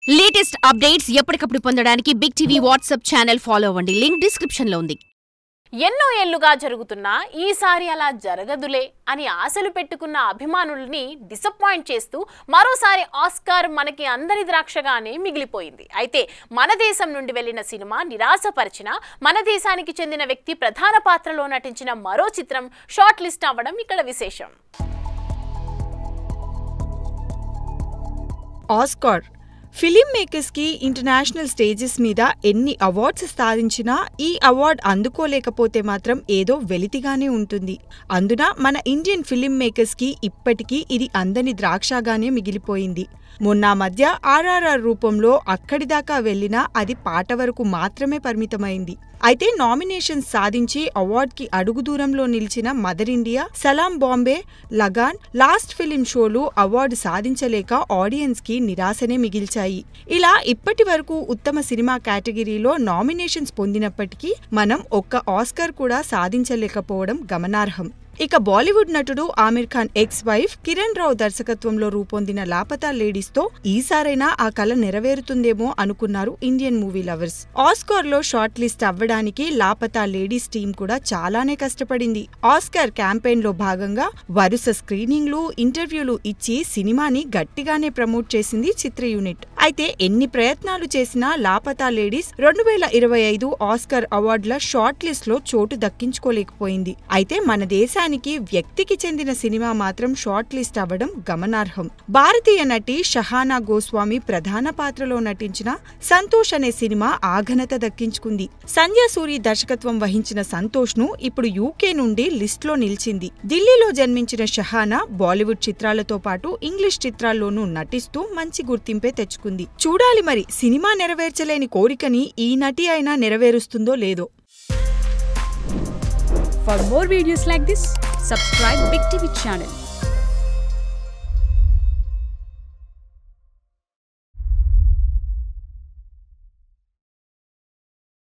Latest updates ఎప్పటికప్పుడు పొందడానికి big TV WhatsApp channel follow అవ్వండి. లింక్ డిస్క్రిప్షన్ లో ఉంది. ఎన్నో ఏళ్లుగా జరుగుతున్నా ఈసారి అలా జరగదులే అని ఆశలు పెట్టుకున్న అభిమానుల్ని డిసప్పాయింట్ చేస్తూ మరోసారి ఆస్కార్ మనకి అందరి ద్రాక్షగానే మిగిలిపోయింది. అయితే మన దేశం నుండి వెళ్లిన సినిమా నిరాశపరిచిన మన దేశానికి చెందిన వ్యక్తి ప్రధాన పాత్రలో నటించిన మరో చిత్రం షార్ట్ లిస్ట్ అవ్వడం ఇక్కడ విశేషం. ఆస్కార్ ఫిలిం మేకర్స్ కి ఇంటర్నేషనల్ స్టేజెస్ మీద ఎన్ని అవార్డ్స్ సాధించినా ఈ అవార్డ్ అందుకోలేకపోతే మాత్రం ఏదో వెలితిగానే ఉంటుంది. అందున మన ఇండియన్ ఫిలిం మేకర్స్ కి ఇప్పటికీ ఇది అందని ద్రాక్షగానే మిగిలిపోయింది. మొన్న మధ్య ఆర్ఆర్ఆర్ రూపంలో అక్కడిదాకా వెళ్లినా అది పాట వరకు మాత్రమే పరిమితమైంది. అయితే నామినేషన్స్ సాధించి అవార్డ్కి అడుగు దూరంలో నిలిచిన మదర్ ఇండియా, సలాం బాంబే, లగాన్, లాస్ట్ ఫిలిం షోలు అవార్డు సాధించలేక ఆడియన్స్ కి నిరాశనే మిగిల్చాయి. ఇలా ఇప్పటి వరకు ఉత్తమ సినిమా కేటగిరీలో నామినేషన్స్ పొందినప్పటికీ మనం ఒక్క ఆస్కార్ కూడా సాధించలేకపోవడం గమనార్హం. ఇక బాలీవుడ్ నటుడు ఆమిర్ ఖాన్ ఎక్స్ వైఫ్ కిరణ్ రావు దర్శకత్వంలో రూపొందిన లాపతా లేడీస్తో ఈసారైనా ఆ కల నెరవేరుతుందేమో అనుకున్నారు ఇండియన్ మూవీ లవర్స్. ఆస్కార్ లో షార్ట్ లిస్ట్ అవ్వడానికి లాపతా లేడీస్ టీం కూడా చాలానే కష్టపడింది. ఆస్కార్ క్యాంపెయిన్ లో భాగంగా వరుస స్క్రీనింగ్లు, ఇంటర్వ్యూలు ఇచ్చి సినిమాని గట్టిగానే ప్రమోట్ చేసింది చిత్ర యూనిట్. అయితే ఎన్ని ప్రయత్నాలు చేసినా లాపతా లేడీస్ 2025 ఆస్కార్ అవార్డుల షార్ట్ లిస్ట్ లో చోటు దక్కించుకోలేకపోయింది. అయితే మన దేశానికి వ్యక్తికి చెందిన సినిమా మాత్రం షార్ట్ లిస్ట్ అవ్వడం గమనార్హం. భారతీయ నటి షహానా గోస్వామి ప్రధాన పాత్రలో నటించిన సంతోష్ అనే సినిమా ఆ ఘనత దక్కించుకుంది. సంధ్యా సూరి దర్శకత్వం వహించిన సంతోష్ ను ఇప్పుడు యూకే నుండి లిస్ట్ లో నిలిచింది. ఢిల్లీలో జన్మించిన షహానా బాలీవుడ్ చిత్రాలతో పాటు ఇంగ్లీష్ చిత్రాల్లోనూ నటిస్తూ మంచి గుర్తింపే తెచ్చుకుంది. చూడాలి మరి సినిమా నెరవేర్చలేని కోరికని ఈ నటి అయినా నెరవేరుస్తుందో లేదో. For more videos like this, subscribe Big TV channel.